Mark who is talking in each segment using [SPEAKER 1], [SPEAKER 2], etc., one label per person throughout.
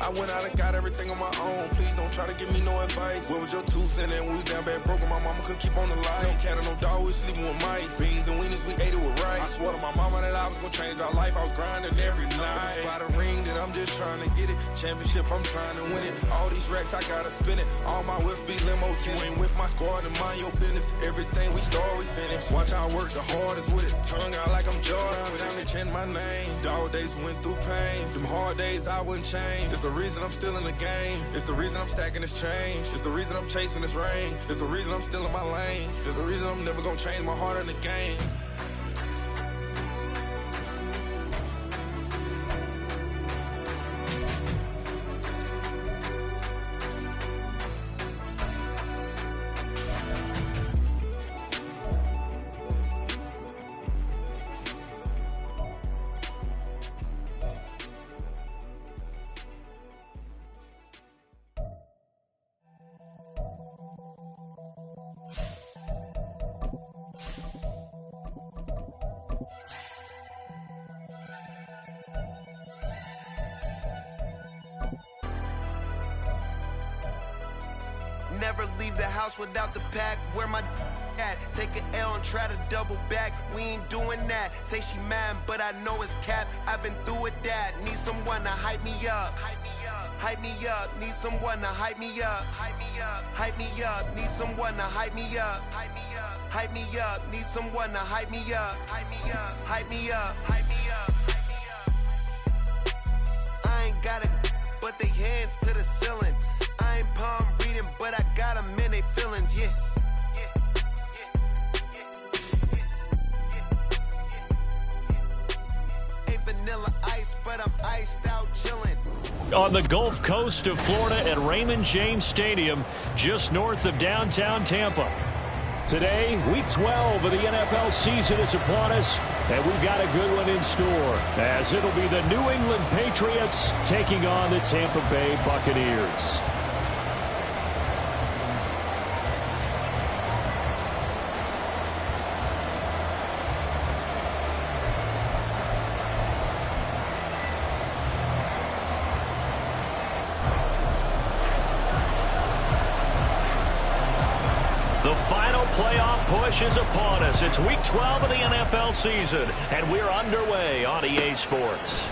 [SPEAKER 1] I went out and got everything on my own. Please don't try to give me no advice. What was your 2 cents and we was down bad broke? My mama couldn't keep on the light. No cat or no dog, we sleeping with mice. Beans and weenies, we ate it with rice. I swore to my mama that I was gonna change our life. I was grinding every night. By the ring that I'm just trying to get it. Championship, I'm trying to win it. All these racks, I gotta spin it. All my whips be limo. You ain't with my squad and mind your business. Everything we start, we finish. Watch how I work the hardest with it. Tongue out like I'm Jordan. Down to chant my name. Dog days went through pain. Them hard days I wouldn't change. It's the reason I'm still in the game. It's the reason I'm stacking this change. It's the reason I'm chasing this rain. It's the reason I'm still in my lane. It's the reason I'm never gonna change my heart in the game.
[SPEAKER 2] Never leave the house without the pack. Where my at? Take an L and try to double back. We ain't doing that. Say she mad, but I know it's cap. I've been through with that. Need someone to hype me up. Hype me up. Hype me up. Need someone to hype me up. Hype me up. Hype me up. Need someone to hype me up. Hype me up. Hype me up. Need someone to hype me up. Hype me up. Hype me up. Hype me up. I ain't got it, but they hands to the ceiling. I ain't palm reading, but I got them in they feelings, yeah. Ain't vanilla ice, but I'm iced out chillin'.
[SPEAKER 3] On the Gulf Coast of Florida at Raymond James Stadium, just north of downtown Tampa. Today, week 12 of the NFL season is upon us, and we've got a good one in store, as it'll be the New England Patriots taking on the Tampa Bay Buccaneers. The final playoff push is upon us. It's week 12 of the NFL season, and we're underway on EA Sports.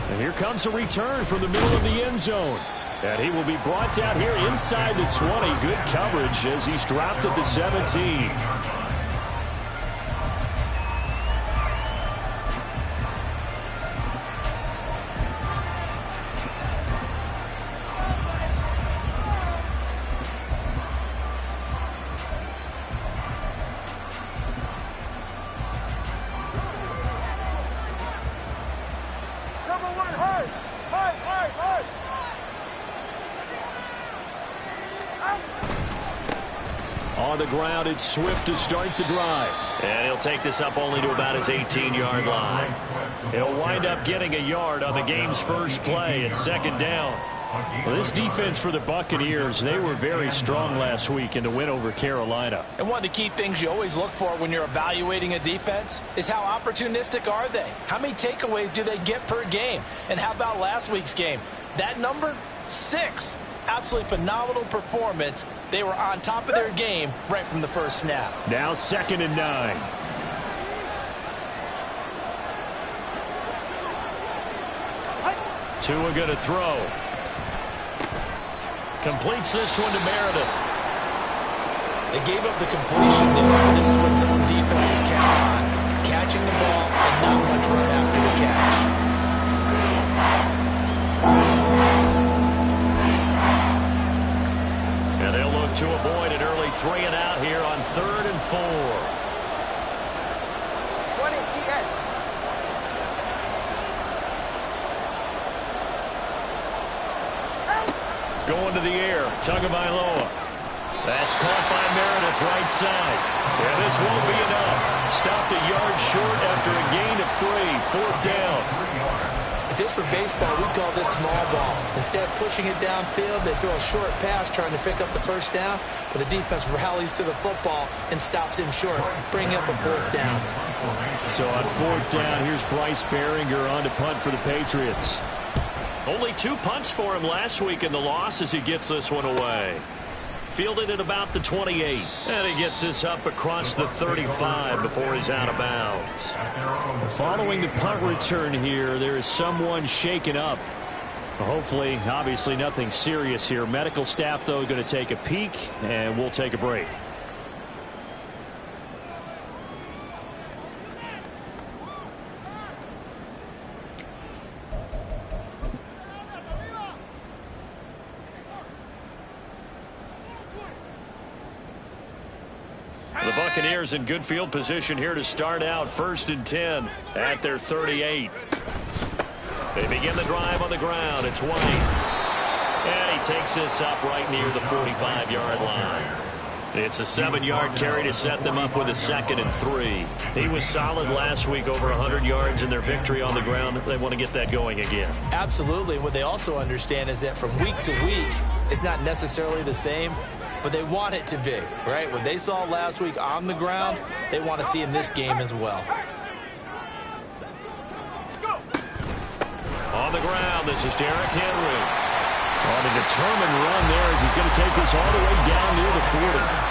[SPEAKER 3] And here comes a return from the middle of the end zone. And he will be brought down here inside the 20. Good coverage as he's dropped at the 17. On the ground, it's Swift to start the drive. And he'll take this up only to about his 18-yard line. He'll wind up getting a yard on the game's first play. It's second down. Well, this defense for the Buccaneers, they were very strong last week in the win over Carolina.
[SPEAKER 4] And one of the key things you always look for when you're evaluating a defense is how opportunistic are they? How many takeaways do they get per game? And how about last week's game? That number, 6. Absolutely phenomenal performance. They were on top of their game right from the first snap.
[SPEAKER 3] Now 2nd and 9. Tua going to throw. Completes this one to Meredith.
[SPEAKER 4] They gave up the completion there, but this is what some defenses count on. Catching the ball and not much run after the catch.
[SPEAKER 3] And they'll look to avoid an early 3 and out here on 3rd and 4.
[SPEAKER 2] 20 TX.
[SPEAKER 3] Going to the air, Tagovailoa. That's caught by Meredith right side. And this won't be enough. Stopped a yard short after a gain of 3. 4th down.
[SPEAKER 4] If this were baseball, we'd call this small ball. Instead of pushing it downfield, they throw a short pass trying to pick up the first down, but the defense rallies to the football and stops him short, bringing up a 4th down.
[SPEAKER 3] So on 4th down, here's Bryce Behringer on to punt for the Patriots. Only 2 punts for him last week in the loss as he gets this one away. Fielded at about the 28. And he gets this up across the 35 before he's out of bounds. Following the punt return here, there is someone shaken up. Hopefully, obviously nothing serious here. Medical staff, though, going to take a peek, and we'll take a break. The Buccaneers in good field position here to start out 1st and 10 at their 38. They begin the drive on the ground at 20. And he takes this up right near the 45-yard line. It's a 7-yard carry to set them up with a 2nd and 3. He was solid last week, over 100 yards in their victory on the ground. They want to get that going again.
[SPEAKER 4] Absolutely. What they also understand is that from week to week, it's not necessarily the same, but they want it to be, right? What they saw last week on the ground, they want to see in this game as well.
[SPEAKER 3] On the ground, this is Derrick Henry. On a determined run there as he's going to take this all the way down near the 40.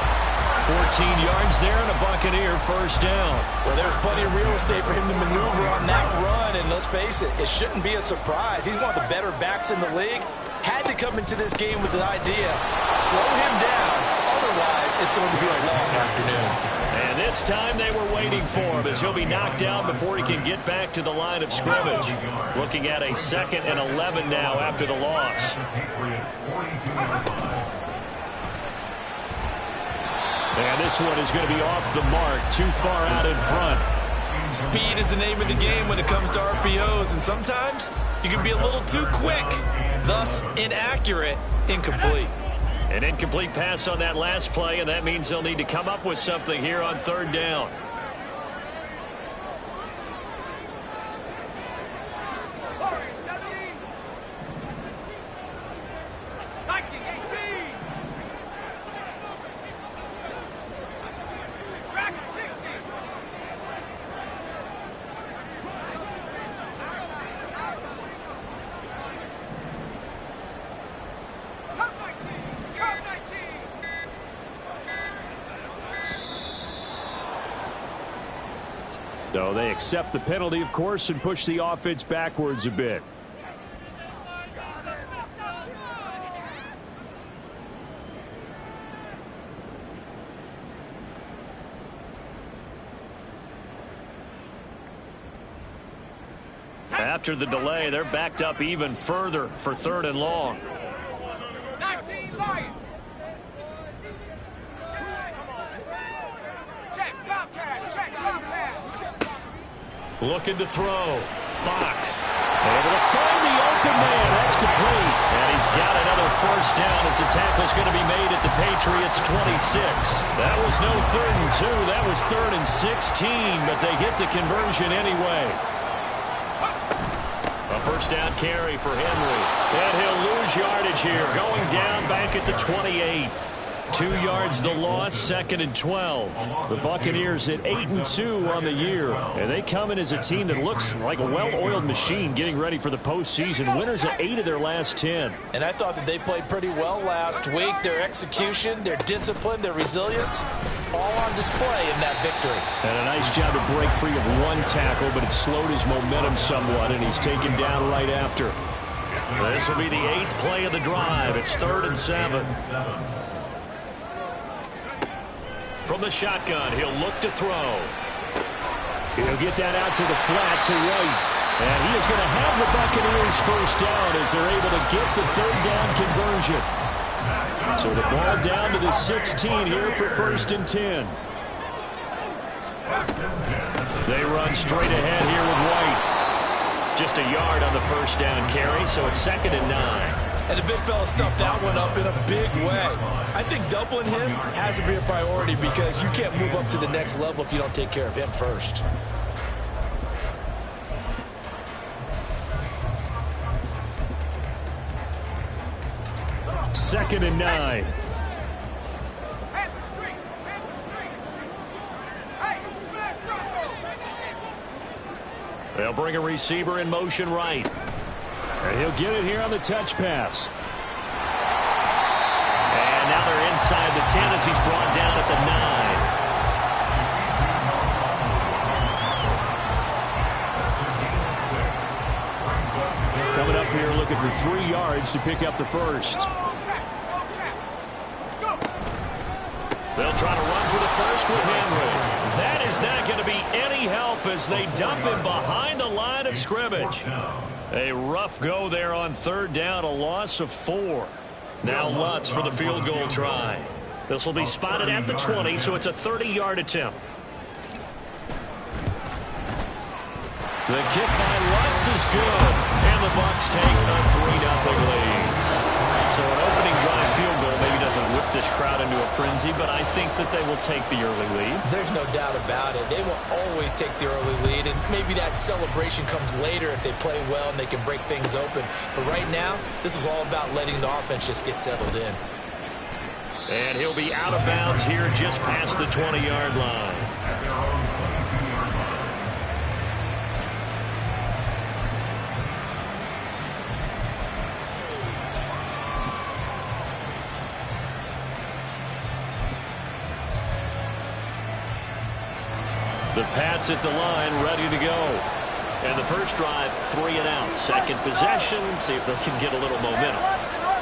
[SPEAKER 3] 14 yards there and a Buccaneer first down.
[SPEAKER 4] Well, there's plenty of real estate for him to maneuver on that run, and let's face it, it shouldn't be a surprise. He's one of the better backs in the league. Had to come into this game with the idea, slow him down, otherwise it's going to be a long afternoon.
[SPEAKER 3] And this time they were waiting for him as he'll be knocked down before he can get back to the line of scrimmage. Looking at a 2nd and 11 now after the loss. And this one is going to be off the mark, too far out in front.
[SPEAKER 4] Speed is the name of the game when it comes to RPOs, and sometimes you can be a little too quick, thus inaccurate, incomplete.
[SPEAKER 3] An incomplete pass on that last play, and that means they'll need to come up with something here on 3rd down. So they accept the penalty, of course, and push the offense backwards a bit. After the delay, they're backed up even further for 3rd and long.
[SPEAKER 5] 19 Lions.
[SPEAKER 3] Looking to throw. Fox able to find the open man. That's complete. And he's got another first down as the tackle's going to be made at the Patriots 26. That was no 3rd and 2. That was 3rd and 16, but they get the conversion anyway. A first down carry for Henry. And he'll lose yardage here. Going down back at the 28. 2 yards the loss, 2nd and 12. The Buccaneers at 8-2 on the year. And they come in as a team that looks like a well-oiled machine getting ready for the postseason. Winners of 8 of their last 10.
[SPEAKER 4] And I thought that they played pretty well last week. Their execution, their discipline, their resilience, all on display in that victory.
[SPEAKER 3] And a nice job to break free of one tackle, but it slowed his momentum somewhat, and he's taken down right after. This will be the 8th play of the drive. It's 3rd and 7. From the shotgun, he'll look to throw. He'll get that out to the flat to right. And he is going to have the Buccaneers first down as they're able to get the 3rd down conversion. So the ball down to the 16 here for 1st and 10. They run straight ahead here with White. Just a yard on the first down carry, so it's 2nd and 9.
[SPEAKER 4] And the big fella stuffed that one up in a big way. I think doubling him has to be a priority because you can't move up to the next level if you don't take care of him first.
[SPEAKER 3] Second and 9. They'll bring a receiver in motion right. And he'll get it here on the touch pass. And now they're inside the 10 as he's brought down at the 9. Coming up here looking for 3 yards to pick up the first. They'll try to run for the first with Henry. That is not going to be any help as they dump him behind the line of scrimmage. A rough go there on 3rd down, a loss of 4. Now Lutz for the field goal try. This will be spotted at the 20, so it's a 30-yard attempt. The kick by Lutz is good, and the Bucs take a 3-0 lead. So an opening drive field goal maybe doesn't whip this crowd into a frenzy, but I think that they will take the early lead.
[SPEAKER 4] There's no doubt about it. They will always take the early lead, and maybe that celebration comes later if they play well and they can break things open. But right now, this is all about letting the offense just get settled in.
[SPEAKER 3] And he'll be out of bounds here just past the 20-yard line. The Pats at the line, ready to go. And the first drive, 3 and out. Second possession, see if they can get a little momentum.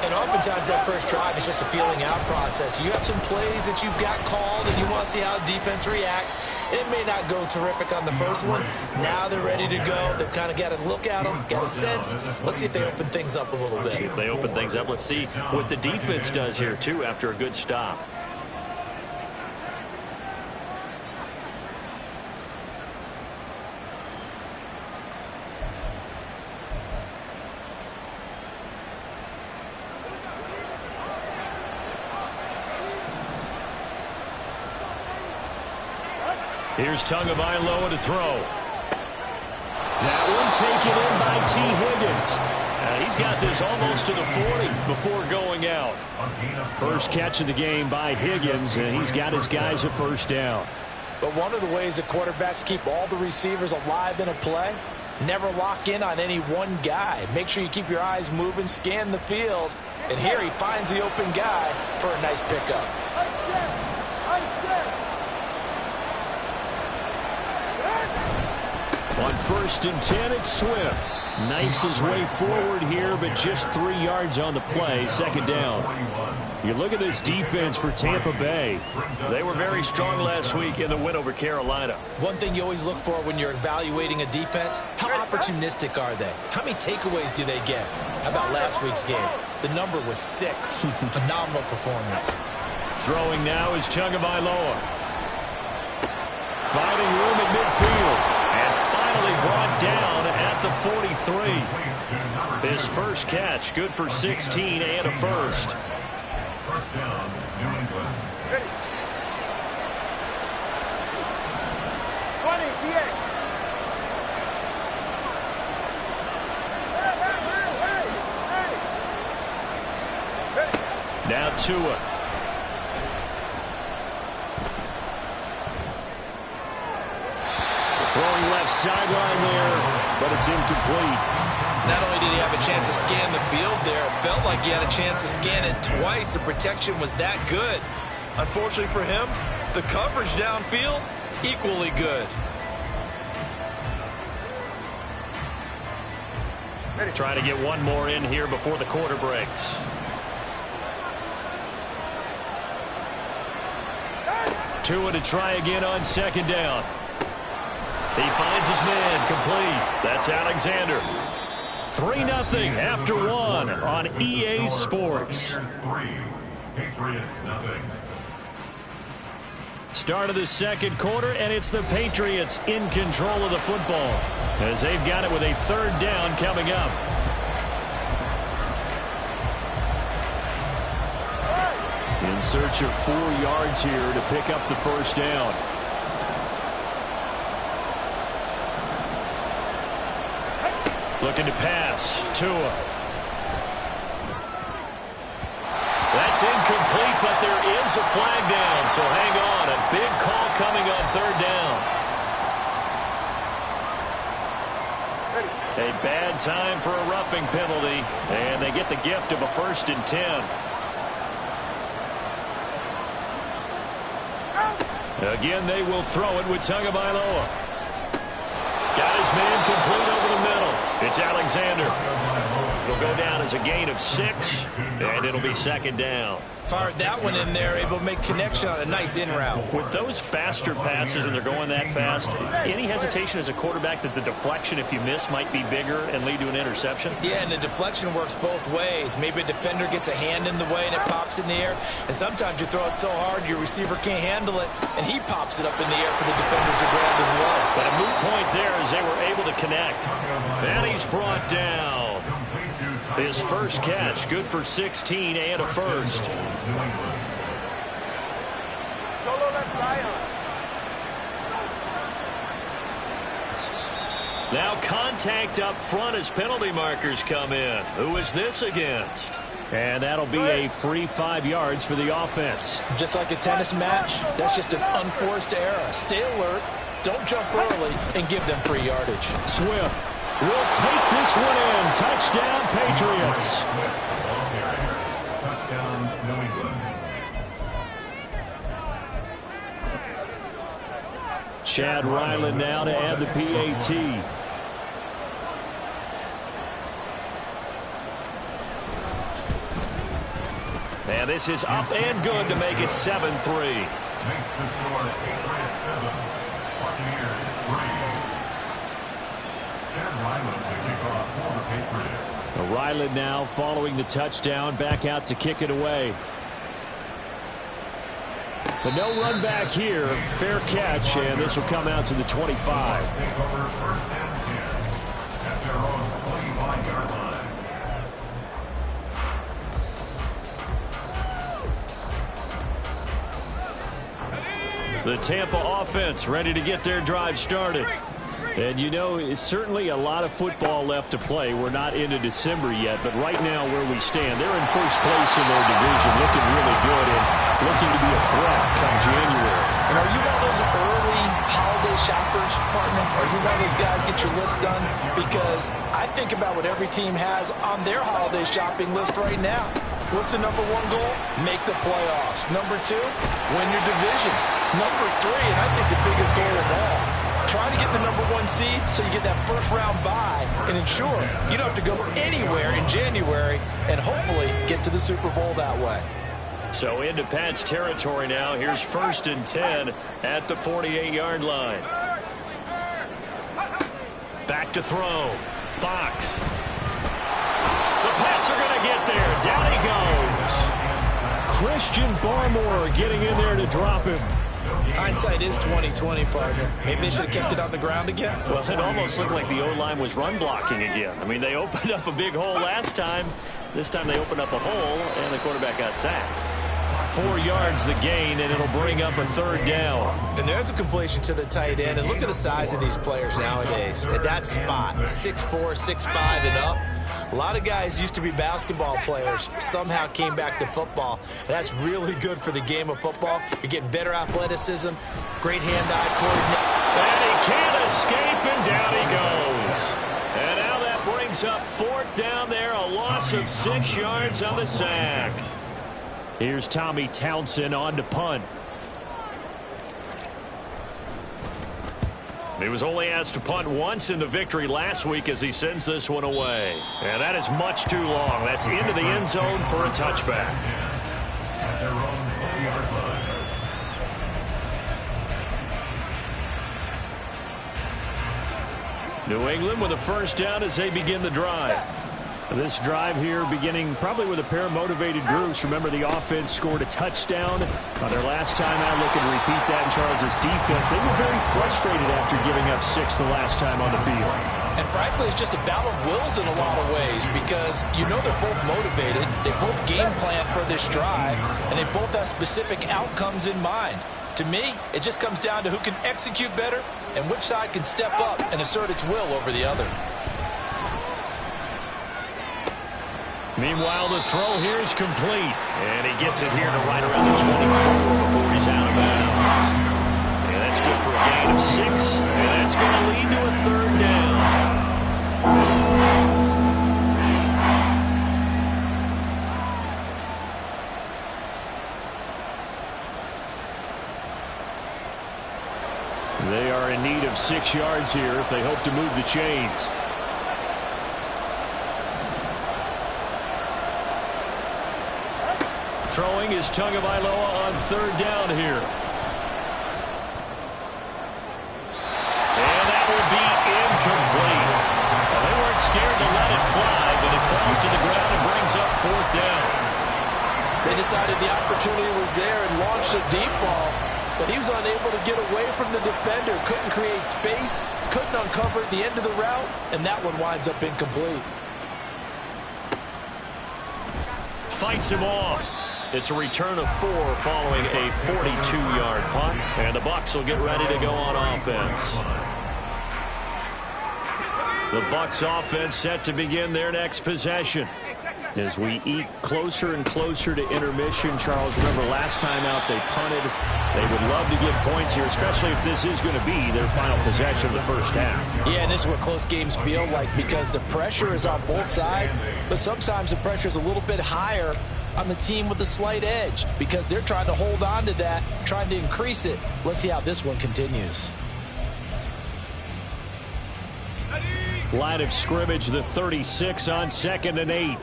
[SPEAKER 4] And oftentimes that first drive is just a feeling out process. You have some plays that you've got called and you want to see how defense reacts. It may not go terrific on the first one. Now they're ready to go. They've kind of got to look at them, got a sense. Let's see if they open things up a little bit.
[SPEAKER 3] See if they open things up. Let's see what the defense does here, too, after a good stop. Here's Tagovailoa to throw. That one taken in by T. Higgins. He's got this almost to the 40 before going out. First catch of the game by Higgins, and he's got his guys a first down.
[SPEAKER 4] But one of the ways that quarterbacks keep all the receivers alive in a play, never lock in on any one guy. Make sure you keep your eyes moving, scan the field. And here he finds the open guy for a nice pickup.
[SPEAKER 3] On 1st and 10, it's Swift. Knifes his way forward here, but just 3 yards on the play. Second down. You look at this defense for Tampa Bay. They were very strong last week in the win over Carolina.
[SPEAKER 4] One thing you always look for when you're evaluating a defense, how opportunistic are they? How many takeaways do they get? How about last week's game? The number was 6. Phenomenal performance.
[SPEAKER 3] Throwing now is Tagovailoa. Finding room at midfield. And finally brought down at the 43. His first catch, good for 16 and a first.
[SPEAKER 5] First down, New England. Ready. 20, TX. Hey.
[SPEAKER 3] Now Tua. Throwing left sideline there, but it's incomplete.
[SPEAKER 4] Not only did he have a chance to scan the field there, it felt like he had a chance to scan it twice. The protection was that good. Unfortunately for him, the coverage downfield, equally good.
[SPEAKER 3] Trying to get one more in here before the quarter breaks. Tua to try again on second down. He finds his man, complete. That's Alexander. 3-0 after one on EA Sports.
[SPEAKER 5] Patriots nothing.
[SPEAKER 3] Start of the second quarter, and it's the Patriots in control of the football as they've got it with a 3rd down coming up. In search of 4 yards here to pick up the first down. Looking to pass. Tua. That's incomplete, but there is a flag down, so hang on. A big call coming on 3rd down. A bad time for a roughing penalty, and they get the gift of a 1st and 10. Again, they will throw it with Tagovailoa. Got his man complete over the middle. It's Alexander. It'll go down as a gain of 6, and it'll be 2nd down.
[SPEAKER 4] Fired that one in there, able to make connection on a nice in route.
[SPEAKER 3] With those faster passes and they're going that fast, any hesitation as a quarterback that the deflection, if you miss, might be bigger and lead to an interception?
[SPEAKER 4] Yeah, and the deflection works both ways. Maybe a defender gets a hand in the way and it pops in the air. And sometimes you throw it so hard your receiver can't handle it, and he pops it up in the air for the defenders to grab as well.
[SPEAKER 3] But a moot point there as they were able to connect. And he's brought down. His first catch, good for 16 and a 1st. Now contact up front as penalty markers come in. Who is this against? And that'll be a free 5 yards for the offense.
[SPEAKER 4] Just like a tennis match, that's just an unforced error. Stay alert, don't jump early, and give them free yardage.
[SPEAKER 3] Swift will take this one in. Touchdown, Patriots.
[SPEAKER 5] Touchdown, New England.
[SPEAKER 3] Chad Ryland now to add the PAT. And this is up and good to make it 7-3.
[SPEAKER 5] Makes the score Patriots 7, Buccaneers 3. Chad Ryland to kick off for the Patriots.
[SPEAKER 3] Ryland now following the touchdown, back out to kick it away. But no run back here. Fair catch, and this will come out to the 25.
[SPEAKER 5] Take over 1st and 10 at their own 25-yard line.
[SPEAKER 3] The Tampa offense ready to get their drive started. And you know, it's certainly a lot of football left to play. We're not into December yet, but right now where we stand, they're in first place in their division, looking really good and looking to be a threat come January.
[SPEAKER 4] And are you one of those early holiday shoppers, partner? Are you one of those guys get your list done? Because I think about what every team has on their holiday shopping list right now. What's the number 1 goal? Make the playoffs. Number 2, win your division. Number 3, and I think the biggest goal of all, try to get the number 1 seed so you get that first-round bye and ensure you don't have to go anywhere in January and hopefully get to the Super Bowl that way.
[SPEAKER 3] So into Pat's territory now. Here's 1st and 10 at the 48-yard line. Back to throw. Fox. The Pats are going to get there. Down he goes. Christian Barmore getting in there to drop him.
[SPEAKER 4] Hindsight is 20/20, partner. Maybe they should have kept it on the ground again.
[SPEAKER 3] Well, it almost looked like the O-line was run blocking again. I mean, they opened up a big hole last time. This time they opened up a hole, and the quarterback got sacked. 4 yards the gain, and it'll bring up a 3rd down.
[SPEAKER 4] And there's a completion to the tight end. And look at the size of these players nowadays. At that spot, 6'4", 6'5", and up. A lot of guys used to be basketball players, somehow came back to football. That's really good for the game of football. You're getting better athleticism, great hand-eye coordination.
[SPEAKER 3] And he can't escape, and down he goes. And now that brings up 4th down there, a loss of 6 yards on the sack. Here's Tommy Townsend on to punt. He was only asked to punt once in the victory last week as he sends this one away. And that is much too long. That's into the end zone for a touchback.
[SPEAKER 5] At their own 20-yard line.
[SPEAKER 3] New England with a 1st down as they begin the drive. This drive here beginning probably with a pair of motivated groups. Remember, the offense scored a touchdown on their last time out. Looking to repeat that in Charles's defense. They were very frustrated after giving up 6 the last time on the field.
[SPEAKER 4] And frankly, it's just a battle of wills in a lot of ways because you know they're both motivated. They both game plan for this drive, and they both have specific outcomes in mind. To me, it just comes down to who can execute better and which side can step up and assert its will over the other.
[SPEAKER 3] Meanwhile, the throw here is complete. And he gets it here to right around the 24 before he's out of bounds. And that's good for a gain of 6. And that's going to lead to a 3rd down. They are in need of 6 yards here if they hope to move the chains. Throwing is Tagovailoa on 3rd down here. And that will be incomplete. Well, they weren't scared to let it fly, but it falls to the ground and brings up 4th down.
[SPEAKER 4] They decided the opportunity was there and launched a deep ball, but he was unable to get away from the defender, couldn't create space, couldn't uncover the end of the route, and that one winds up incomplete.
[SPEAKER 3] Fights him off. It's a return of 4 following a 42-yard punt, and the Bucs will get ready to go on offense. The Bucs offense set to begin their next possession. As we eat closer and closer to intermission, Charles, remember last time out they punted. They would love to get points here, especially if this is going to be their final possession of the first half.
[SPEAKER 4] Yeah, and this is what close games feel like because the pressure is on both sides, but sometimes the pressure is a little bit higher on the team with the slight edge because they're trying to hold on to that, trying to increase it. Let's see how this one continues.
[SPEAKER 3] Line of scrimmage, the 36 on 2nd and 8.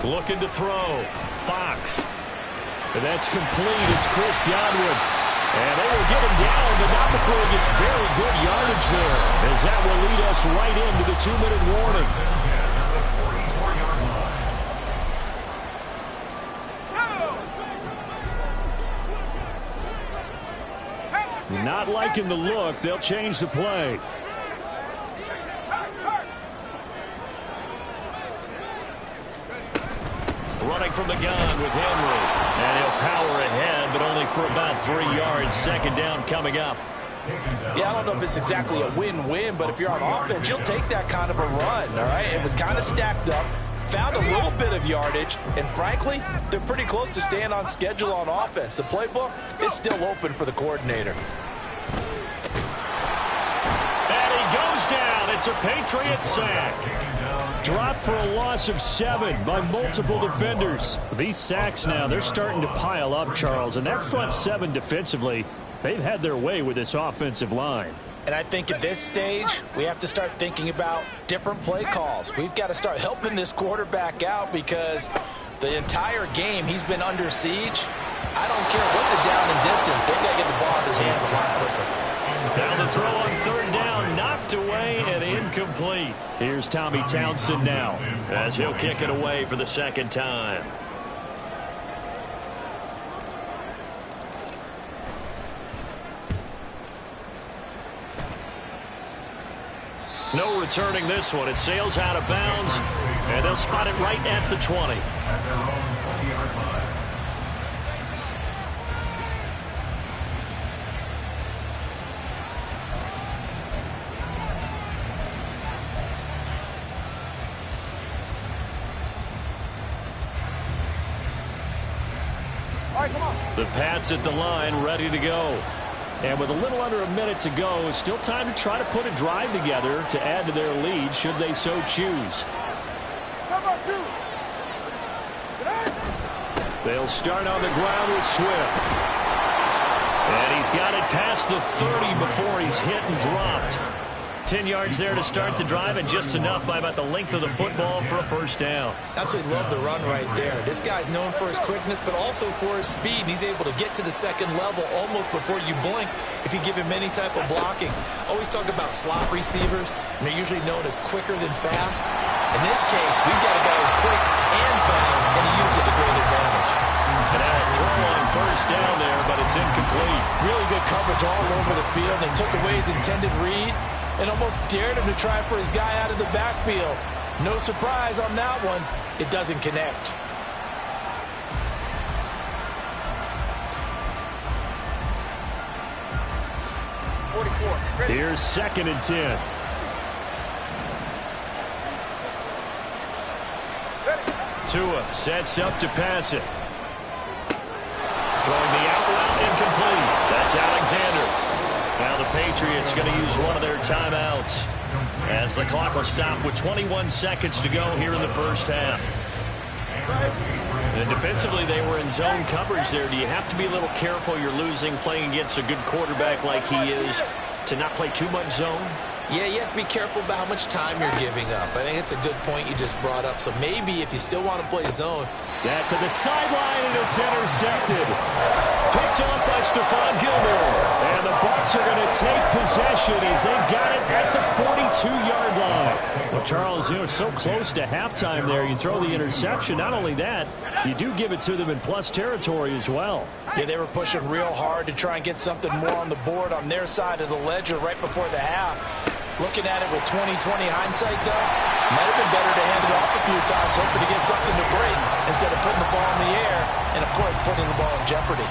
[SPEAKER 3] Looking to throw. Fox. And that's complete. It's Chris Godwin. And they will get him down, but not before he gets very good yardage there, as that will lead us right into the 2-minute warning. Not liking the look. They'll change the play. Running from the gun with Henry. And he'll power ahead, but only for about 3 yards. 2nd down coming up.
[SPEAKER 4] Yeah, I don't know if it's exactly a win-win, but if you're on offense, you'll take that kind of a run, all right? It was kind of stacked up, found a little bit of yardage, and frankly, they're pretty close to staying on schedule on offense. The playbook is still open for the coordinator.
[SPEAKER 3] And he goes down. It's a Patriot sack. Dropped for a loss of 7 by multiple defenders. These sacks now, they're starting to pile up, Charles. And that front 7 defensively, they've had their way with this offensive line.
[SPEAKER 4] And I think at this stage, we have to start thinking about different play calls. We've got to start helping this quarterback out because the entire game he's been under siege. I don't care what the down and distance. They've got to get the ball in his hands a lot quicker.
[SPEAKER 3] Now the throw on 3rd down, knocked away and incomplete. Here's Tommy Townsend now, as he'll kick it away for the 2nd time. No returning this one. It sails out of bounds, and they'll spot it right at the 20.
[SPEAKER 5] At their own 20-yard line.
[SPEAKER 3] The Pats at the line, ready to go. And with a little under a minute to go, still time to try to put a drive together to add to their lead should they so choose. They'll start on the ground with Swift. And he's got it past the 30 before he's hit and dropped. 10 yards there to start the drive, and just enough by about the length of the football for a 1st down.
[SPEAKER 4] Absolutely love the run right there. This guy's known for his quickness, but also for his speed. He's able to get to the 2nd level almost before you blink if you give him any type of blocking. Always talk about slot receivers, and they're usually known as quicker than fast. In this case, we've got a guy who's quick and fast, and he used it to great advantage.
[SPEAKER 3] And now a throw on 1st down there, but it's incomplete.
[SPEAKER 4] Really good coverage all over the field. They took away his intended read and almost dared him to try for his guy out of the backfield. No surprise on that one. It doesn't connect.
[SPEAKER 3] Here's 2nd and 10. Tua sets up to pass it. Throwing Patriots going to use one of their timeouts as the clock will stop with 21 seconds to go here in the first half. And defensively, they were in zone coverage there. Do you have to be a little careful? You're losing, playing against a good quarterback like he is, to not play too much zone?
[SPEAKER 4] Yeah, you have to be careful about how much time you're giving up. I think it's a good point you just brought up. So maybe if you still want to play zone.
[SPEAKER 3] Yeah, to the sideline, and it's intercepted. Picked off by Stephon Gilmore. And the Bucs are going to take possession as they've got it at the 42-yard line. Well, Charles, it's so close to halftime there. You throw the interception. Not only that, you do give it to them in plus territory as well.
[SPEAKER 4] Yeah, they were pushing real hard to try and get something more on the board on their side of the ledger right before the half. Looking at it with 20/20 hindsight, though, might have been better to hand it off a few times, hoping to get something to break instead of putting the ball in the air and, of course, putting the ball in jeopardy.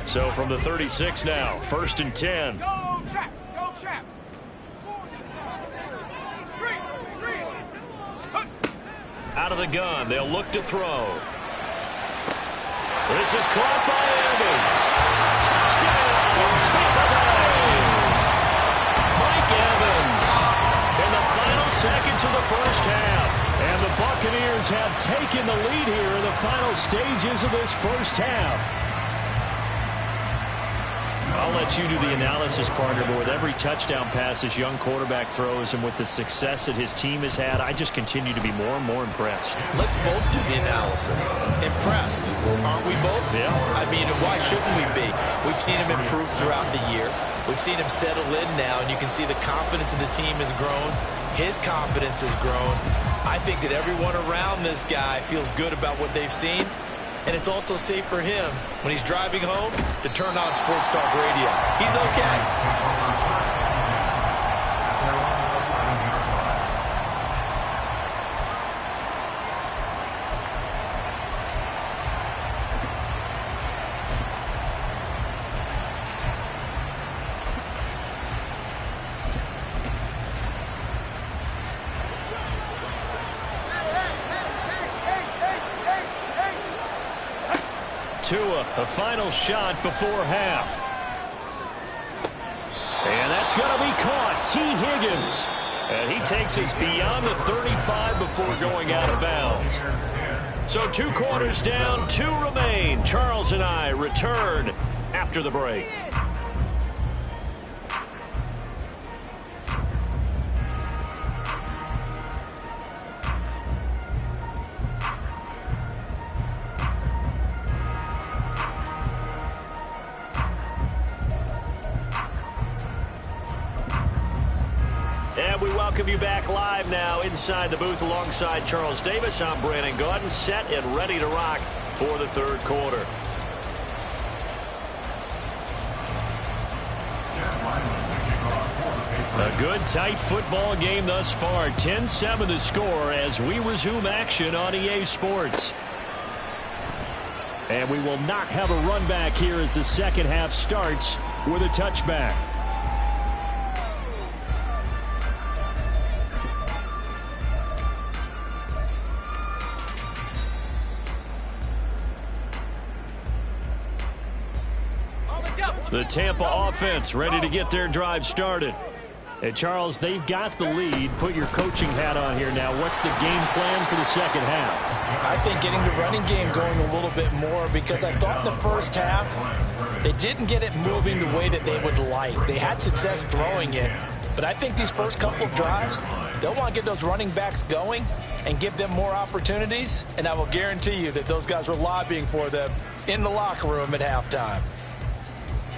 [SPEAKER 3] So from the 36 now, 1st and 10. Out of the gun, they'll look to throw. This is caught by Evans. Touchdown, Tampa Bay. Mike Evans in the final seconds of the first half. And the Buccaneers have taken the lead here in the final stages of this first half. I'll let you do the analysis, partner, but with every touchdown pass this young quarterback throws and with the success that his team has had, I just continue to be more and more impressed.
[SPEAKER 4] Let's both do the analysis. Impressed, aren't we both?
[SPEAKER 3] Yeah.
[SPEAKER 4] I mean, why shouldn't we be? We've seen him improve throughout the year. We've seen him settle in now, and you can see the confidence of the team has grown. His confidence has grown. I think that everyone around this guy feels good about what they've seen. And it's also safe for him when he's driving home to turn on Sports Talk Radio. He's okay.
[SPEAKER 3] A final shot before half. And that's going to be caught. T. Higgins. And he takes us beyond the 35 before going out of bounds. So 2 quarters down, 2 remain. Charles and I return after the break. We welcome you back live now inside the booth alongside Charles Davis. I'm Brandon Gaudin, set and ready to rock for the third quarter. A good, tight football game thus far. 10-7 the score as we resume action on EA Sports. And we will not have a run back here as the second half starts with a touchback. The Tampa offense ready to get their drive started. And Charles, they've got the lead. Put your coaching hat on here now. What's the game plan for the second half?
[SPEAKER 4] I think getting the running game going a little bit more, because I thought in the first half they didn't get it moving the way that they would like. They had success throwing it, but I think these first couple of drives, they'll want to get those running backs going and give them more opportunities, and I will guarantee you that those guys were lobbying for them in the locker room at halftime.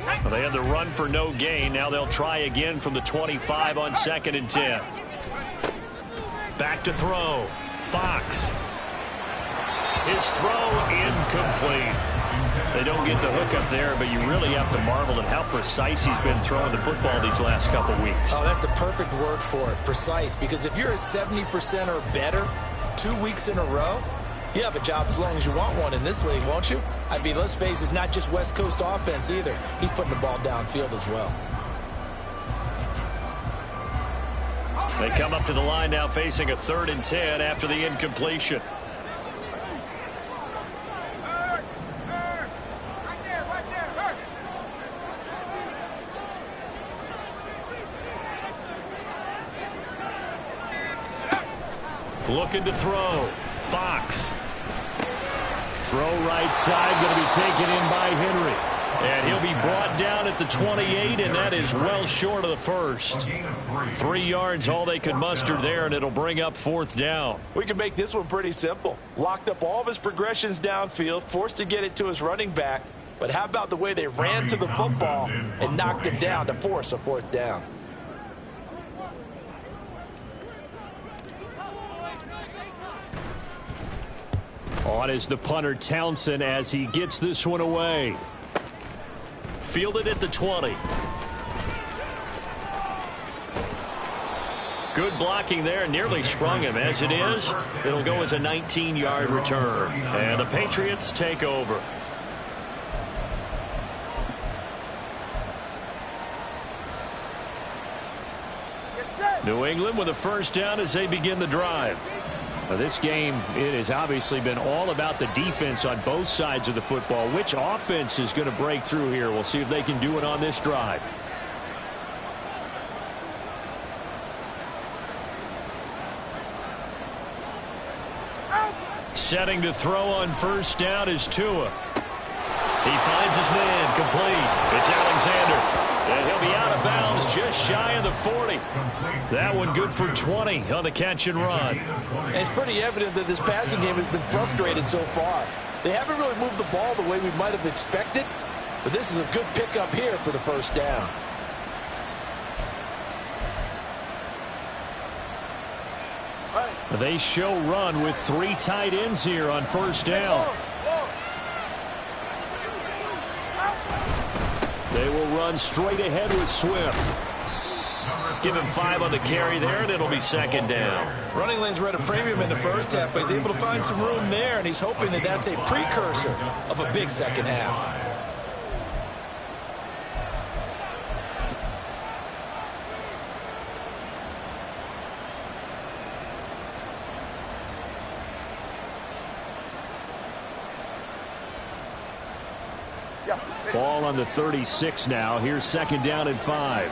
[SPEAKER 3] Well, they had the run for no gain. Now they'll try again from the 25 on 2nd and 10. Back to throw. Fox. His throw incomplete. They don't get the hook up there, but you really have to marvel at how precise he's been throwing the football these last couple weeks.
[SPEAKER 4] Oh, that's the perfect word for it, precise, because if you're at 70% or better 2 weeks in a row, You have a job as long as you want one in this league, won't you? I mean, let's face it, it's not just West Coast offense either. He's putting the ball downfield as well.
[SPEAKER 3] They come up to the line now facing a 3rd and 10 after the incompletion. Looking to throw. Fox. Throw right side, going to be taken in by Henry. And he'll be brought down at the 28, and that is well short of the first. 3 yards, all they could muster there, and it'll bring up 4th down.
[SPEAKER 4] We can make this one pretty simple. Locked up all of his progressions downfield, forced to get it to his running back. But how about the way they ran to the football and knocked him down to force a 4th down?
[SPEAKER 3] On is the punter Townsend as he gets this one away. Fielded at the 20. Good blocking there, nearly sprung him. As it is, it'll go as a 19-yard return. And the Patriots take over. New England with a 1st down as they begin the drive. Now this game, it has obviously been all about the defense on both sides of the football. Which offense is going to break through here? We'll see if they can do it on this drive. Setting to throw on 1st down is Tua. He finds his man complete. It's Alexander. And he'll be out of bounds just shy of the 40. That one good for 20 on the catch and run.
[SPEAKER 4] And it's pretty evident that this passing game has been frustrated so far. They haven't really moved the ball the way we might have expected, but this is a good pickup here for the 1st down.
[SPEAKER 3] They show run with 3 tight ends here on 1st down. They will run straight ahead with Swift. Give him 5 on the carry there, and it'll be 2nd down.
[SPEAKER 4] Running lanes were at a premium in the first half, but he's able to find some room there, and he's hoping that that's a precursor of a big second half.
[SPEAKER 3] Ball on the 36 now. Here's 2nd down and 5.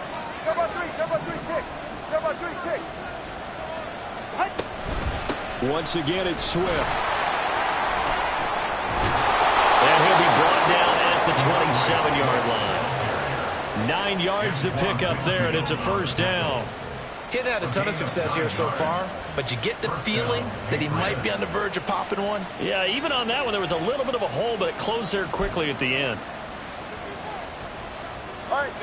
[SPEAKER 3] Once again, it's Swift. And he'll be brought down at the 27-yard line. 9 yards to pick up there, and it's a 1st down.
[SPEAKER 4] He hadn't had a ton of success here so far, but you get the feeling that he might be on the verge of popping one.
[SPEAKER 3] Yeah, even on that one, there was a little bit of a hole, but it closed there quickly at the end.
[SPEAKER 2] All right.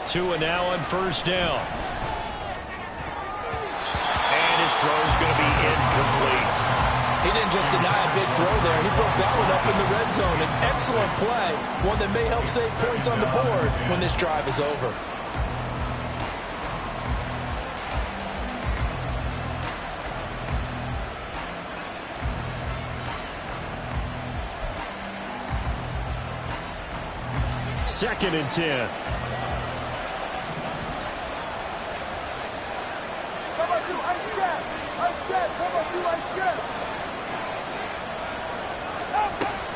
[SPEAKER 3] Tua now on 1st down. And his throw's going to be incomplete.
[SPEAKER 4] He didn't just deny a big throw there. He broke that one up in the red zone. An excellent play, one that may help save points on the board when this drive is over.
[SPEAKER 3] Second and 10.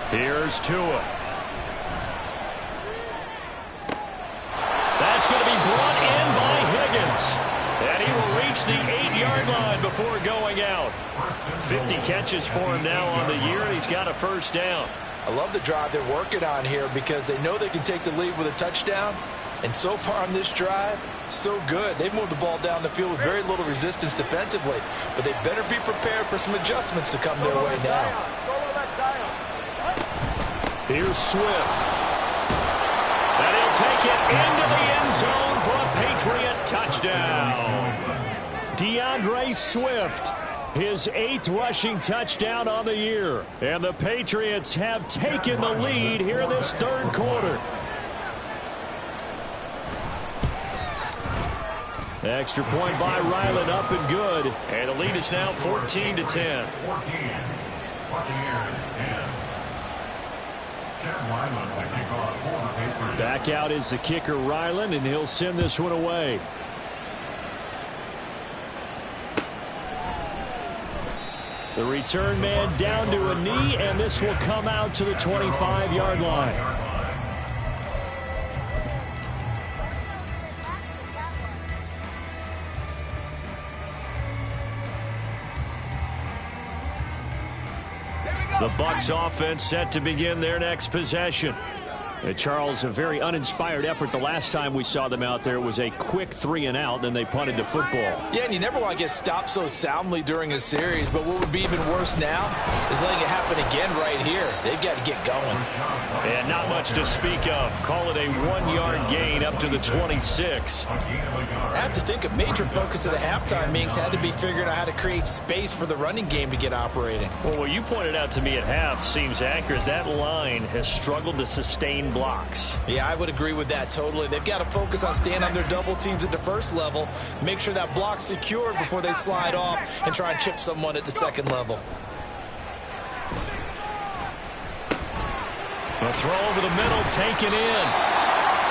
[SPEAKER 3] Here's Tua. That's going to be brought in by Higgins. And he will reach the 8-yard line before going out. 50 catches for him now on the year, and he's got a 1st down.
[SPEAKER 4] I love the drive they're working on here because they know they can take the lead with a touchdown. And so far on this drive, so good. They've moved the ball down the field with very little resistance defensively. But they better be prepared for some adjustments to come their way now.
[SPEAKER 3] Here's Swift. And he'll take it into the end zone for a Patriot touchdown. DeAndre Swift, his 8th rushing touchdown on the year. And the Patriots have taken the lead here in this 3rd quarter. Extra point by Ryland, up and good. And the lead is now 14-10.
[SPEAKER 5] 14. Buccaneers 10. Chad Ryland to kick off for the Patriots.
[SPEAKER 3] Back out is the kicker, Ryland, and he'll send this one away. The return man down to a knee, and this will come out to the 25-yard line. The Bucs offense set to begin their next possession. Charles, a very uninspired effort the last time we saw them out there. It was a quick 3-and-out, then they punted the football.
[SPEAKER 4] Yeah, and you never want to get stopped so soundly during a series, but what would be even worse now is letting it happen again right here. They've got to get going.
[SPEAKER 3] And not much to speak of. Call it a 1-yard gain up to the 26.
[SPEAKER 4] I have to think a major focus of the halftime meetings had to be figuring out how to create space for the running game to get operating.
[SPEAKER 3] Well, what you pointed out to me at half seems accurate. That line has struggled to sustain blocks.
[SPEAKER 4] Yeah, I would agree with that totally. They've got to focus on staying on their double teams at the first level, make sure that block's secured before they slide off and try and chip someone at the second level.
[SPEAKER 3] A throw over the middle, taken in.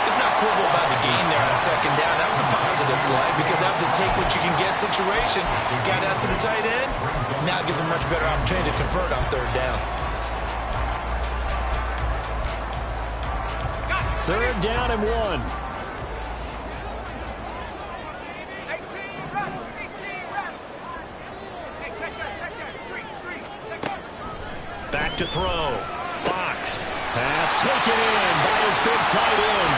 [SPEAKER 4] It's not quibble about the gain there on second down. That was a positive play because that was a take-what-you-can-get situation. Got out to the tight end. Now it gives them a much better opportunity to convert on third down.
[SPEAKER 3] Third down and 1. Back to throw. Fox. Pass taken in by his big tight end.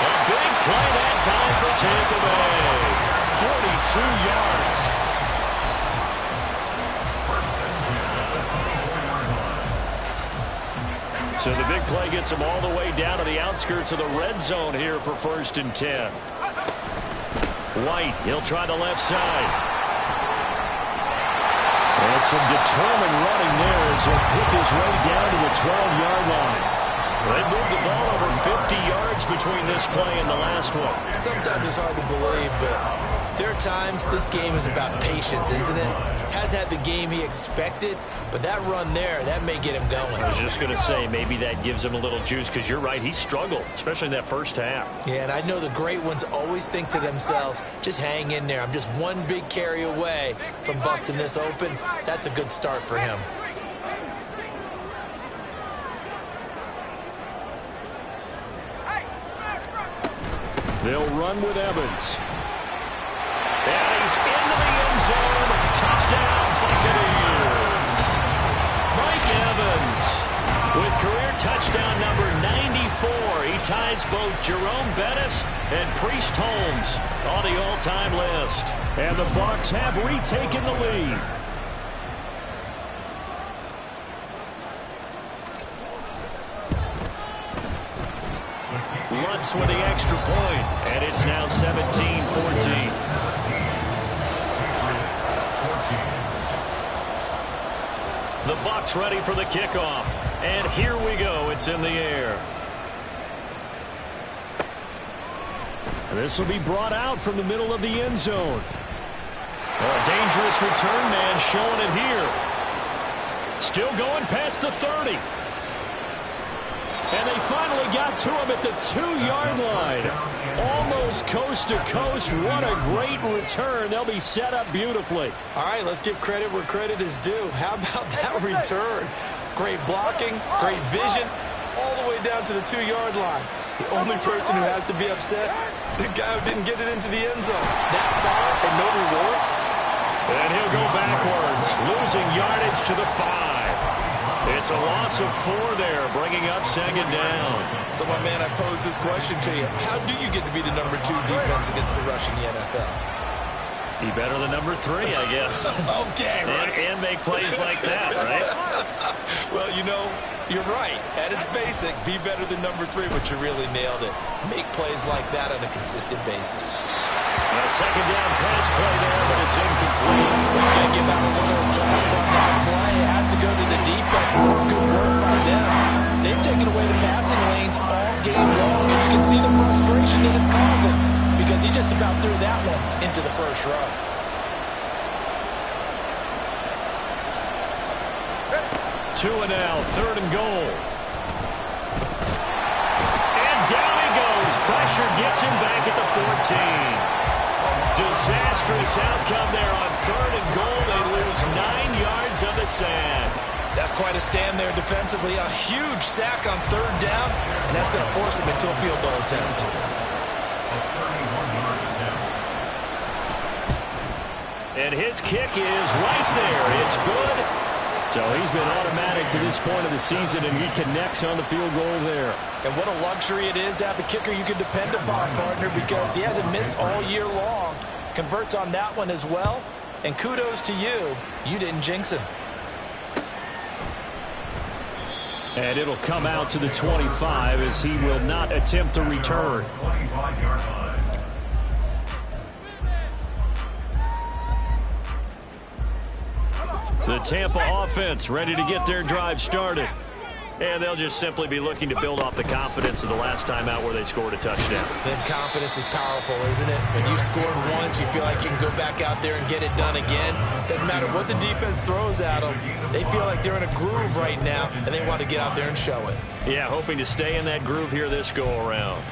[SPEAKER 3] A big play that time for Tampa Bay. 42 yards. So the big play gets him all the way down to the outskirts of the red zone here for 1st and 10. White, he'll try the left side. And some determined running there as he'll pick his way down to the 12-yard line. They moved the ball over 50 yards between this play and the last one.
[SPEAKER 4] Sometimes it's hard to believe, but there are times this game is about patience, isn't it? Has had the game he expected, but that run there, that may get him going.
[SPEAKER 3] I was just going to say, maybe that gives him a little juice, because you're right, he struggled, especially in that first half.
[SPEAKER 4] Yeah, and I know the great ones always think to themselves, just hang in there. I'm just one big carry away from busting this open. That's a good start for him.
[SPEAKER 3] They'll run with Evans. And he's into the end zone. Touchdown, Buccaneers. Mike Evans with career touchdown number 94. He ties both Jerome Bettis and Priest Holmes on the all-time list. And the Bucs have retaken the lead. Lutz with the extra point, and it's now 17-14. The Bucs ready for the kickoff, and here we go. It's in the air. This will be brought out from the middle of the end zone. A dangerous return man showing it here. Still going past the 30. And they finally got to him at the 2-yard line. Almost coast to coast. What a great return. They'll be set up beautifully.
[SPEAKER 4] All right, let's give credit where credit is due. How about that return? Great blocking, great vision, all the way down to the 2-yard line. The only person who has to be upset, the guy who didn't get it into the end zone. That far and no reward.
[SPEAKER 3] And he'll go backwards, losing yardage to the 5. It's a loss of 4 there, bringing up second down.
[SPEAKER 4] So, my man, I pose this question to you. How do you get to be the number 2 defense against the rush in the NFL?
[SPEAKER 3] Be better than number 3, I guess.
[SPEAKER 4] Okay, right.
[SPEAKER 3] And make plays like that, right?
[SPEAKER 4] Well, you know, you're right. At its basic, be better than number 3, but you really nailed it. Make plays like that on a consistent basis.
[SPEAKER 3] A second down pass play there, but it's incomplete.
[SPEAKER 4] We're going to give out a little applause on that play. It has to go to the defense. More good work by them. They've taken away the passing lanes all game long, and you can see the frustration that it's causing. because he just about threw that one into the first row.
[SPEAKER 3] Two and now, 3rd and goal. And down he goes. Pressure gets him back at the 14. Disastrous outcome there on 3rd and goal. They lose 9 yards on the sack.
[SPEAKER 4] That's quite a stand there defensively. A huge sack on 3rd down, and that's going to force him into a field goal attempt.
[SPEAKER 5] A 31-yard attempt.
[SPEAKER 3] And his kick is right there. It's good. So he's been automatic to this point of the season, and he connects on the field goal there.
[SPEAKER 4] And what a luxury it is to have a kicker you can depend upon, partner, because he hasn't missed all year long. Converts on that one as well. And kudos to you. You didn't jinx him.
[SPEAKER 3] And it'll come out to the 25 as he will not attempt to return.
[SPEAKER 5] 25-yard line.
[SPEAKER 3] The Tampa offense ready to get their drive started. And they'll just simply be looking to build off the confidence of the last time out where they scored a touchdown.
[SPEAKER 4] Then confidence is powerful, isn't it? When you've scored once, you feel like you can go back out there and get it done again. Doesn't matter what the defense throws at them. They feel like they're in a groove right now, and they want to get out there and show it.
[SPEAKER 3] Yeah, hoping to stay in that groove here this go-around.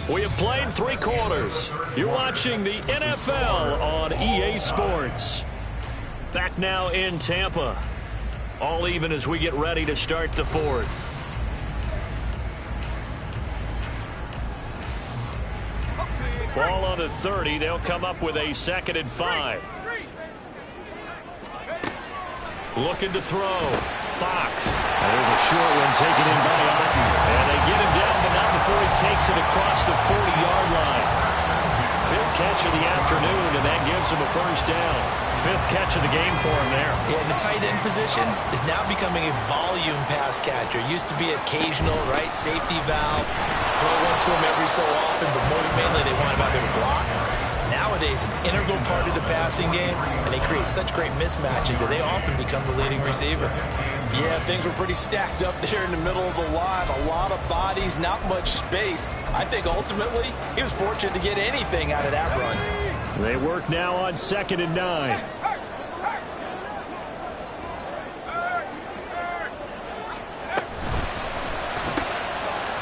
[SPEAKER 3] We have played 3 quarters. You're watching the NFL on EA Sports. Back now in Tampa. All even as we get ready to start the 4th. Ball on the 30. They'll come up with a 2nd and 5. Looking to throw. Fox. There's a short one taken in by Otten. And they get him down, but not before he takes it across the 40-yard line. 5th catch of the afternoon, and that gives him a 1st down. 5th catch of the game for him there.
[SPEAKER 4] Yeah, and the tight end position is now becoming a volume pass catcher. Used to be occasional, right? Safety valve. Throw one to him every so often, but more mainly they want him out there to block. Nowadays, an integral part of the passing game, and they create such great mismatches that they often become the leading receiver.
[SPEAKER 6] Yeah, things were pretty stacked up there in the middle of the line. A lot of bodies, not much space. I think ultimately he was fortunate to get anything out of that run.
[SPEAKER 3] They work now on 2nd and 9.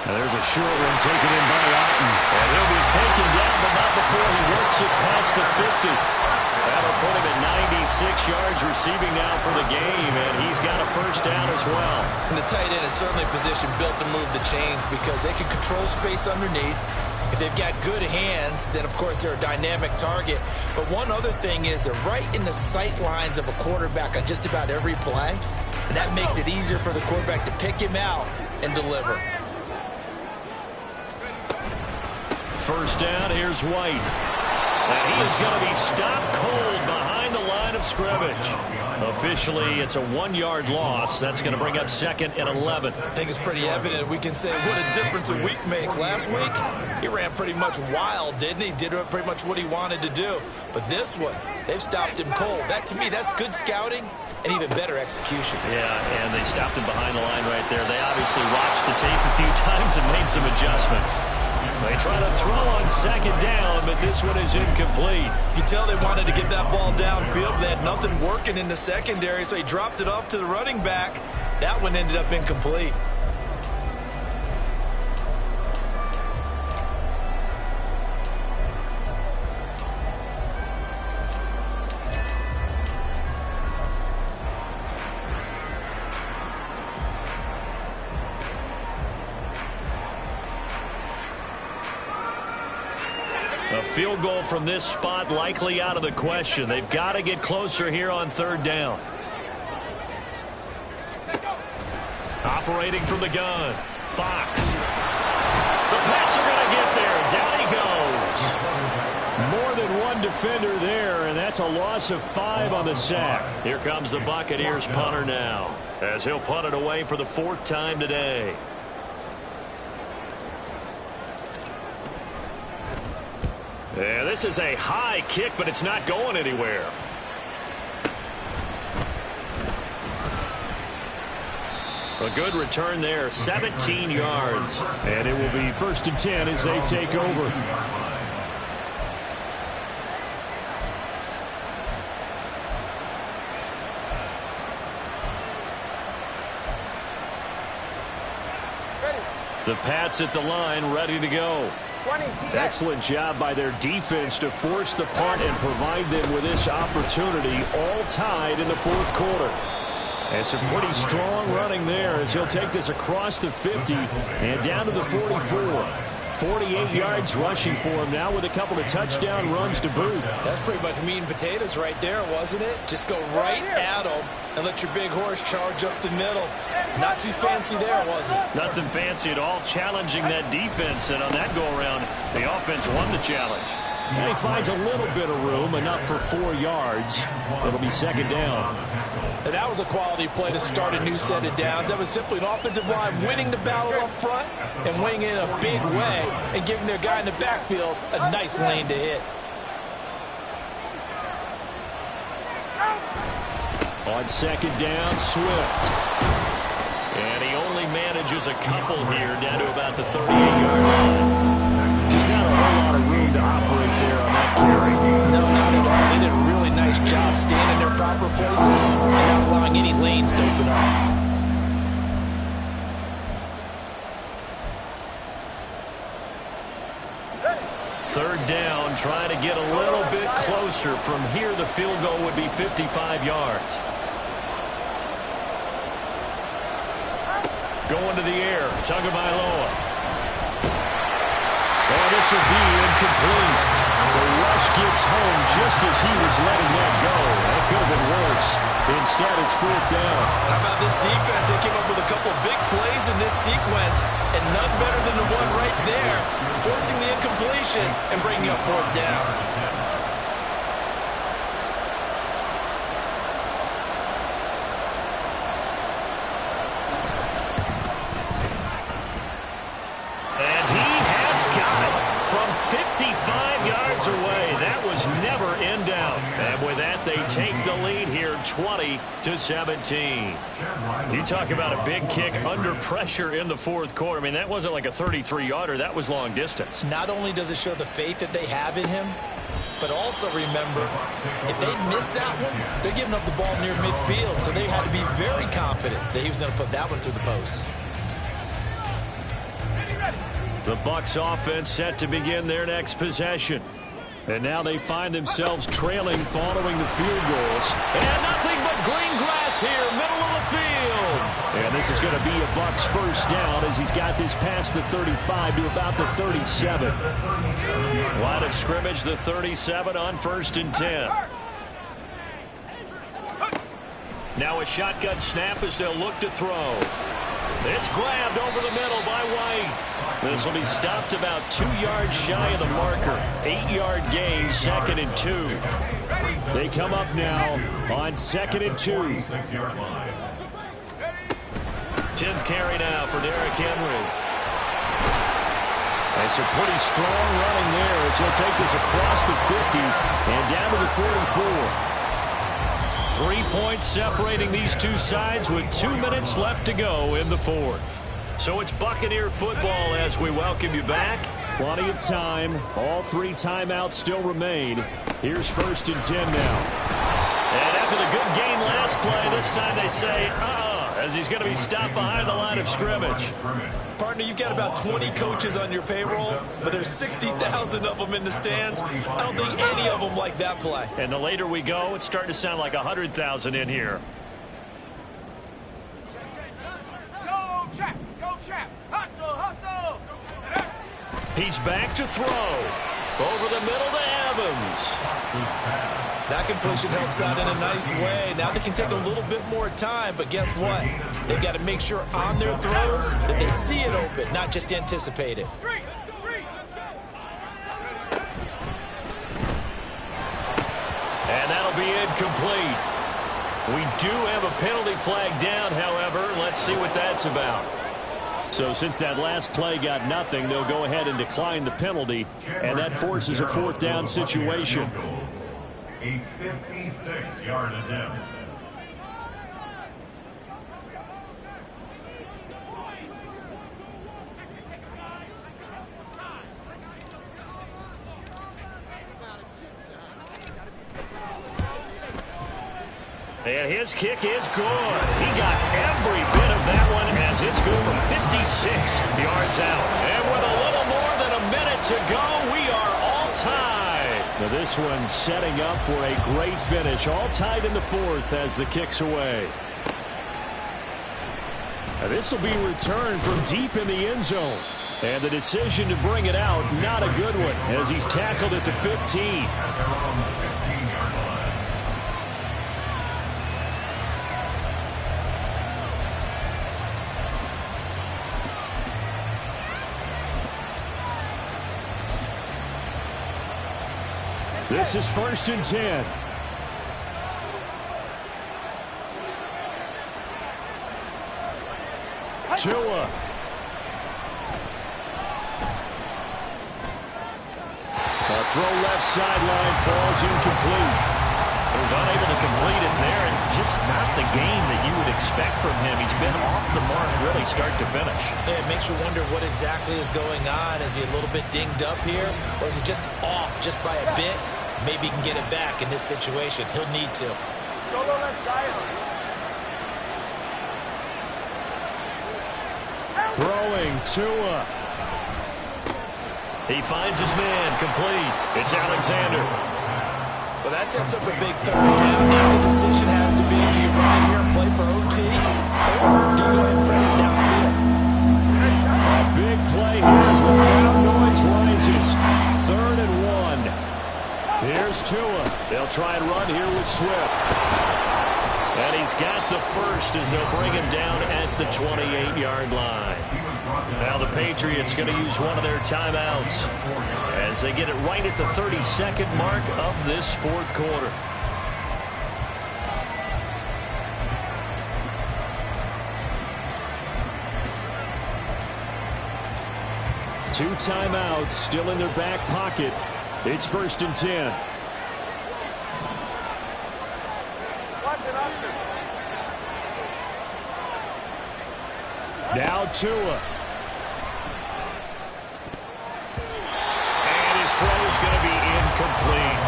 [SPEAKER 3] Now there's a short one taken in by Otten. And he'll be taken down, but not before he works it past the 50. That'll put him at 96 yards receiving now for the game, and he's got a 1st down as well.
[SPEAKER 4] And the tight end is certainly a position built to move the chains because they can control space underneath. If they've got good hands, then, of course, they're a dynamic target. But one other thing is they're right in the sight lines of a quarterback on just about every play, and that makes it easier for the quarterback to pick him out and deliver.
[SPEAKER 3] 1st down, here's White. And he is going to be stopped cold behind the line of scrimmage. Officially, it's a 1-yard loss. That's going to bring up 2nd and 11.
[SPEAKER 4] I think it's pretty evident. We can say what a difference a week makes. Last week, he ran pretty much wild, didn't he? Did pretty much what he wanted to do. But this one, they've stopped him cold. That, to me, that's good scouting and even better execution.
[SPEAKER 3] Yeah, and they stopped him behind the line right there. They obviously watched the tape a few times and made some adjustments. They try to throw on 2nd down, but this one is incomplete.
[SPEAKER 4] You can tell they wanted to get that ball downfield, but they had nothing working in the secondary, so he dropped it off to the running back. That one ended up incomplete.
[SPEAKER 3] A field goal from this spot likely out of the question. They've got to get closer here on 3rd down. Operating from the gun, Fox. The Pats are going to get there. Down he goes. More than one defender there, and that's a loss of 5 on the sack. Here comes the Buccaneers punter now, as he'll punt it away for the 4th time today. Yeah, this is a high kick, but it's not going anywhere. A good return there, 17 yards. And it will be 1st and 10 as they take over. The Pats at the line, ready to go. Excellent job by their defense to force the punt and provide them with this opportunity, all tied in the 4th quarter. And some pretty strong running there as he'll take this across the 50 and down to the 44. 48 yards rushing for him now with a couple of touchdown runs to boot.
[SPEAKER 6] That's pretty much meat and potatoes right there, wasn't it? Just go right at them and let your big horse charge up the middle. Not too fancy there, was it?
[SPEAKER 3] Nothing fancy at all, challenging that defense, and on that go-around, the offense won the challenge. And he finds a little bit of room, enough for 4 yards. It'll be 2nd down.
[SPEAKER 6] And that was a quality play to start a new set of downs. That was simply an offensive line winning the battle up front and winning it in a big way and giving their guy in the backfield a nice lane to hit.
[SPEAKER 3] On 2nd down, Swift. And he only manages a couple here down to about the 38-yard line. Just not a whole lot of room to operate there on that carry.
[SPEAKER 6] No, not at all. They did a really nice job staying in their proper places and not allowing any lanes to open up.
[SPEAKER 3] Third down, trying to get a little bit closer. From here, the field goal would be 55 yards. Going to the air, Tagovailoa. Oh, this will be incomplete. The rush gets home just as he was letting that go. That could have been worse. Instead, it's 4th down.
[SPEAKER 6] How about this defense? They came up with a couple big plays in this sequence, and none better than the one right there, forcing the incompletion and bringing up 4th down.
[SPEAKER 3] Away. That was never in doubt. And with that, they take the lead here, 20-17. You talk about a big kick under pressure in the 4th quarter. I mean, that wasn't like a 33-yarder. That was long distance.
[SPEAKER 6] Not only does it show the faith that they have in him, but also remember, if they miss that one, they're giving up the ball near midfield. So they had to be very confident that he was going to put that one through the post.
[SPEAKER 3] The Bucs offense set to begin their next possession. And now they find themselves trailing following the field goals. And nothing but green grass here, middle of the field. And this is going to be a Bucs 1st down as he's got this past the 35 to about the 37. Line of scrimmage, the 37 on 1st and 10. Now a shotgun snap as they'll look to throw. It's grabbed over the middle by White. This will be stopped about 2 yards shy of the marker. 8-yard gain, 2nd and 2. They come up now on 2nd and 2. 10th carry now for Derrick Henry. And some pretty strong running there as he'll take this across the 50 and down to the 44. 3 points separating these two sides with 2 minutes left to go in the 4th. So it's Buccaneer football as we welcome you back. Plenty of time. All 3 timeouts still remain. Here's 1st and 10 now. And after the good gain last play, this time they say, as he's going to be stopped behind the line of scrimmage.
[SPEAKER 6] Partner, you've got about 20 coaches on your payroll, but there's 60,000 of them in the stands. I don't think any of them like that play.
[SPEAKER 3] And the later we go, it's starting to sound like 100,000 in here.
[SPEAKER 7] Go, Chap! Go, Chap! Hustle, hustle!
[SPEAKER 3] He's back to throw. Over the middle to Evans.
[SPEAKER 6] That completion helps out in a nice way. Now they can take a little bit more time, but guess what? They've got to make sure on their throws that they see it open, not just anticipate it.
[SPEAKER 3] And that'll be incomplete. We do have a penalty flag down, however. Let's see what that's about. So since that last play got nothing, they'll go ahead and decline the penalty, and that forces a 4th down situation.
[SPEAKER 5] A 56-yard attempt.
[SPEAKER 3] And his kick is good. He got every bit of that one as it's good from 56 yards out. And with a little more than a minute to go, we are all tied. Now this one setting up for a great finish. All tied in the fourth as the kick's away. Now this will be returned from deep in the end zone. And the decision to bring it out, not a good one, as he's tackled at the 15. This is 1st and 10. Tua. A throw left sideline falls incomplete. He was unable to complete it there, and just not the game that you would expect from him. He's been off the mark really start to finish.
[SPEAKER 6] Yeah, it makes you wonder what exactly is going on. Is he a little bit dinged up here, or is he just off just by a bit? Maybe he can get it back in this situation. He'll need to.
[SPEAKER 7] Go left side.
[SPEAKER 3] Throwing Tua. He finds his man, complete. It's Alexander.
[SPEAKER 6] Well, that sets up a big third down. Now the decision has to be, do you run in here and play for OT, or do you go ahead and press it downfield?
[SPEAKER 3] A big play here as the crowd noise rises. 3rd and 1. Here's Tua. They'll try and run here with Swift. And he's got the first as they'll bring him down at the 28-yard line. Now the Patriots going to use one of their timeouts as they get it right at the 32nd mark of this fourth quarter. Two timeouts still in their back pocket. It's 1st and 10. Now Tua. And his throw is going to be incomplete.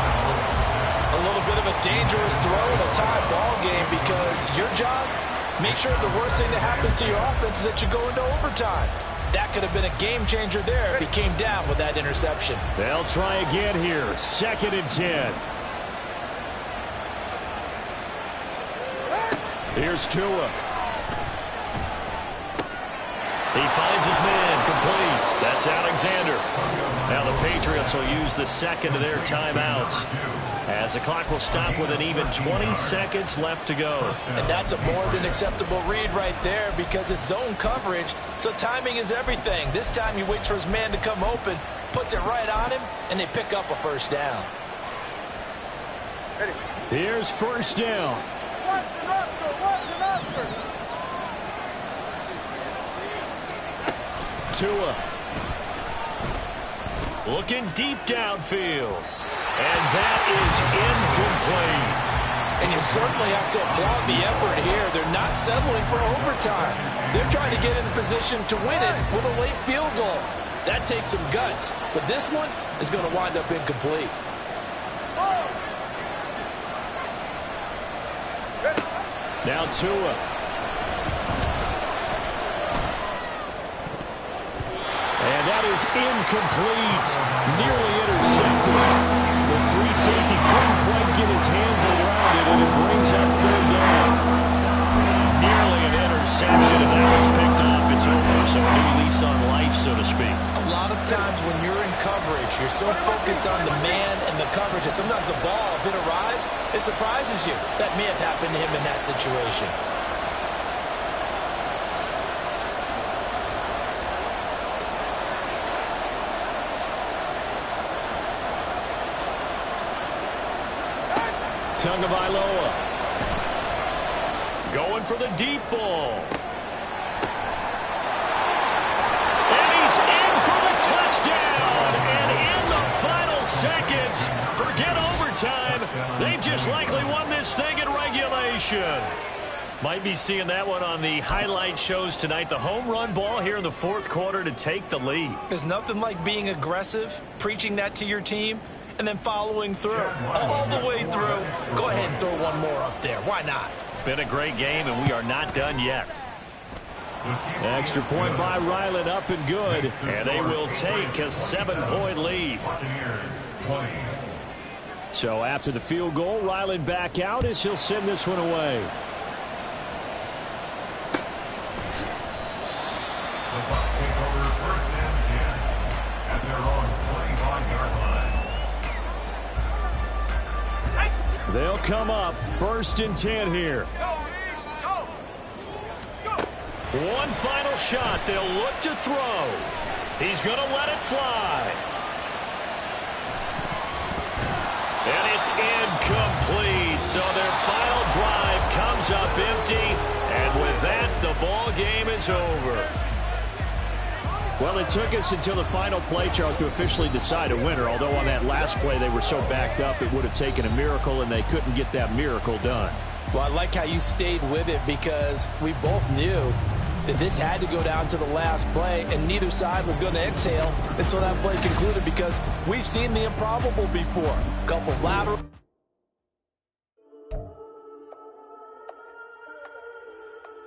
[SPEAKER 6] A little bit of a dangerous throw in a tie ball game because your job, make sure the worst thing that happens to your offense is that you go into overtime. That could have been a game changer there if he came down with that interception.
[SPEAKER 3] They'll try again here. 2nd and 10. Here's Tua. He finds his man, complete. That's Alexander. Now the Patriots will use the second of their timeouts as the clock will stop with an even 20 seconds left to go.
[SPEAKER 6] And that's a more than acceptable read right there because it's zone coverage, so timing is everything. This time he waits for his man to come open, puts it right on him, and they pick up a first down.
[SPEAKER 3] Here's 1st down.
[SPEAKER 7] Watson, Oscar.
[SPEAKER 3] Tua. Looking deep downfield. And that is incomplete.
[SPEAKER 6] And you certainly have to applaud the effort here. They're not settling for overtime. They're trying to get in position to win it with a late field goal. That takes some guts. But this one is going to wind up incomplete.
[SPEAKER 3] Now Tua. And that is incomplete. Nearly intercepted. The free safety couldn't quite get his hands around it, and it brings up 3rd down. Nearly an interception. If that one's picked off, it's over. So a new lease on life, so to speak.
[SPEAKER 6] A lot of times when you're in coverage, you're so focused on the man and the coverage that sometimes the ball, if it arrives, it surprises you. That may have happened to him in that situation.
[SPEAKER 3] Tagovailoa going for the deep ball. And he's in for the touchdown. And in the final seconds, forget overtime. They just likely won this thing in regulation. Might be seeing that one on the highlight shows tonight. The home run ball here in the fourth quarter to take the lead.
[SPEAKER 6] There's nothing like being aggressive, preaching that to your team,
[SPEAKER 4] and then following through all the way through. Go ahead and throw one more up there. Why not?
[SPEAKER 3] Been a great game, and we are not done yet. Extra point by Ryland, up and good, and they will take a 7-point lead. So after the field goal, Ryland back out as he'll send this one away.
[SPEAKER 5] The Bucs take over 1st and 10 at their own 25-yard line.
[SPEAKER 3] They'll come up 1st and 10 here. One final shot. They'll look to throw. He's going to let it fly. And it's incomplete. So their final drive comes up empty. And with that, the ball game is over. Well, it took us until the final play, Charles, to officially decide a winner. Although on that last play they were so backed up, it would have taken a miracle, and they couldn't get that miracle done.
[SPEAKER 4] Well, I like how you stayed with it because we both knew that this had to go down to the last play, and neither side was going to exhale until that play concluded because we've seen the improbable before. A couple lateral